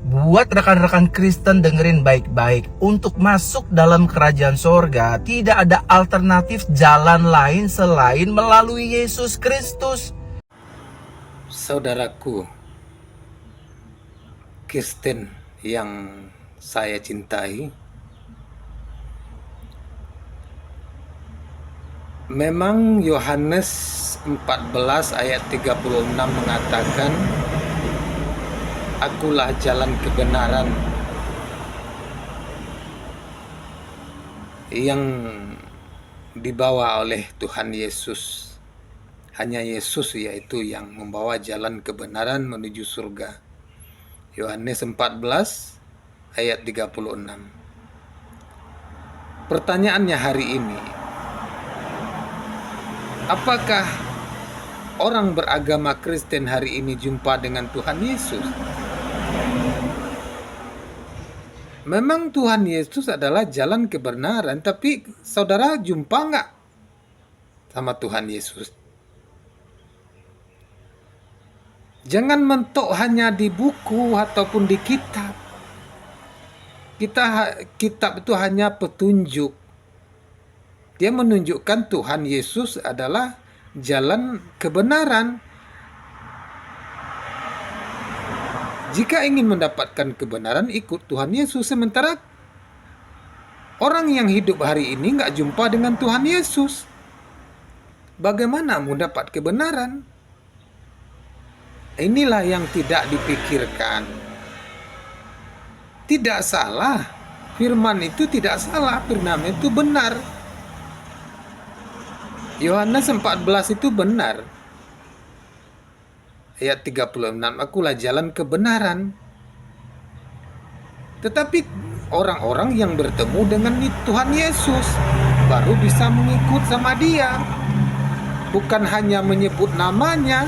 Buat rekan-rekan Kristen dengerin baik-baik. Untuk masuk dalam kerajaan sorga, tidak ada alternatif jalan lain selain melalui Yesus Kristus. Saudaraku Kristen yang saya cintai, memang Yohanes 14 ayat 36 mengatakan, "Akulah jalan kebenaran." Yang dibawa oleh Tuhan Yesus. Hanya Yesus yaitu yang membawa jalan kebenaran menuju surga. Yohanes 14 ayat 36. Pertanyaannya hari ini, apakah orang beragama Kristen hari ini jumpa dengan Tuhan Yesus? Memang Tuhan Yesus adalah jalan kebenaran, tapi saudara jumpa nggak sama Tuhan Yesus? Jangan mentok hanya di buku ataupun di kitab. Kitab itu hanya petunjuk. Dia menunjukkan Tuhan Yesus adalah jalan kebenaran. Jika ingin mendapatkan kebenaran, ikut Tuhan Yesus. Sementara orang yang hidup hari ini nggak jumpa dengan Tuhan Yesus. Bagaimana mau dapat kebenaran? Inilah yang tidak dipikirkan. Tidak salah. Firman itu tidak salah. Firman itu benar. Yohanes 14 itu benar. Ayat 36, "Akulah jalan kebenaran." Tetapi orang-orang yang bertemu dengan Tuhan Yesus baru bisa mengikut sama dia. Bukan hanya menyebut namanya.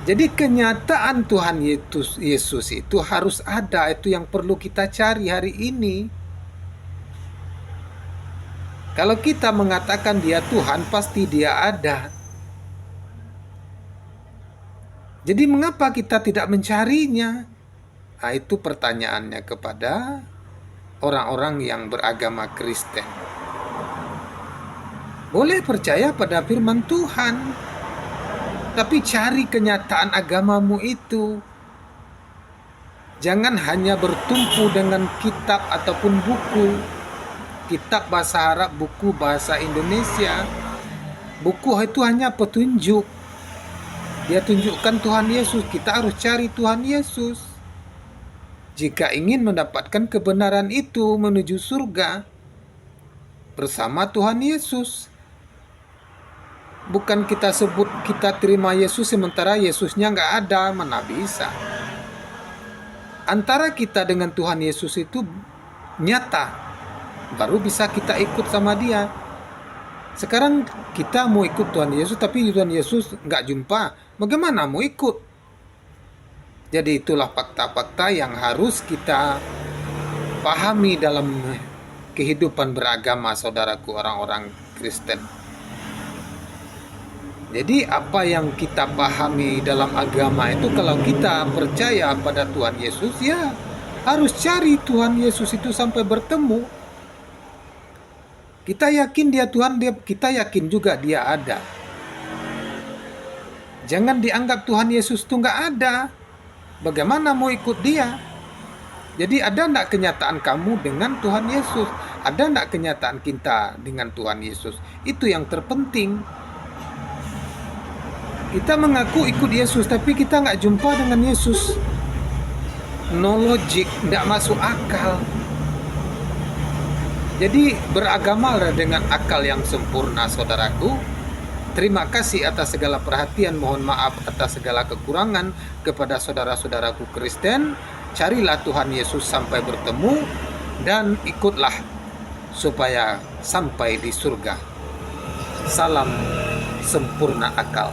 Jadi kenyataan Tuhan Yesus itu harus ada. Itu yang perlu kita cari hari ini. Kalau kita mengatakan dia Tuhan, pasti dia ada. Jadi mengapa kita tidak mencarinya? Nah, itu pertanyaannya kepada orang-orang yang beragama Kristen. Boleh percaya pada firman Tuhan, tapi cari kenyataan agamamu itu. Jangan hanya bertumpu dengan kitab ataupun buku. Kitab bahasa Arab, buku bahasa Indonesia. Buku itu hanya petunjuk. Dia tunjukkan Tuhan Yesus. Kita harus cari Tuhan Yesus. Jika ingin mendapatkan kebenaran itu menuju surga bersama Tuhan Yesus. Bukan kita sebut kita terima Yesus sementara Yesusnya nggak ada, mana bisa. Antara kita dengan Tuhan Yesus itu nyata, baru bisa kita ikut sama dia. Sekarang kita mau ikut Tuhan Yesus, tapi Tuhan Yesus nggak jumpa, bagaimana mau ikut? Jadi itulah fakta-fakta yang harus kita pahami dalam kehidupan beragama, saudaraku orang-orang Kristen. Jadi apa yang kita pahami dalam agama itu, kalau kita percaya pada Tuhan Yesus, ya harus cari Tuhan Yesus itu sampai bertemu. Kita yakin dia Tuhan, kita yakin juga dia ada. Jangan dianggap Tuhan Yesus itu nggak ada. Bagaimana mau ikut dia? Jadi ada enggak kenyataan kamu dengan Tuhan Yesus? Ada enggak kenyataan kita dengan Tuhan Yesus? Itu yang terpenting. Kita mengaku ikut Yesus, tapi kita nggak jumpa dengan Yesus. No logic, nggak masuk akal. Jadi beragamalah dengan akal yang sempurna, saudaraku. Terima kasih atas segala perhatian. Mohon maaf atas segala kekurangan kepada saudara-saudaraku Kristen. Carilah Tuhan Yesus sampai bertemu dan ikutlah supaya sampai di surga. Salam sempurna akal.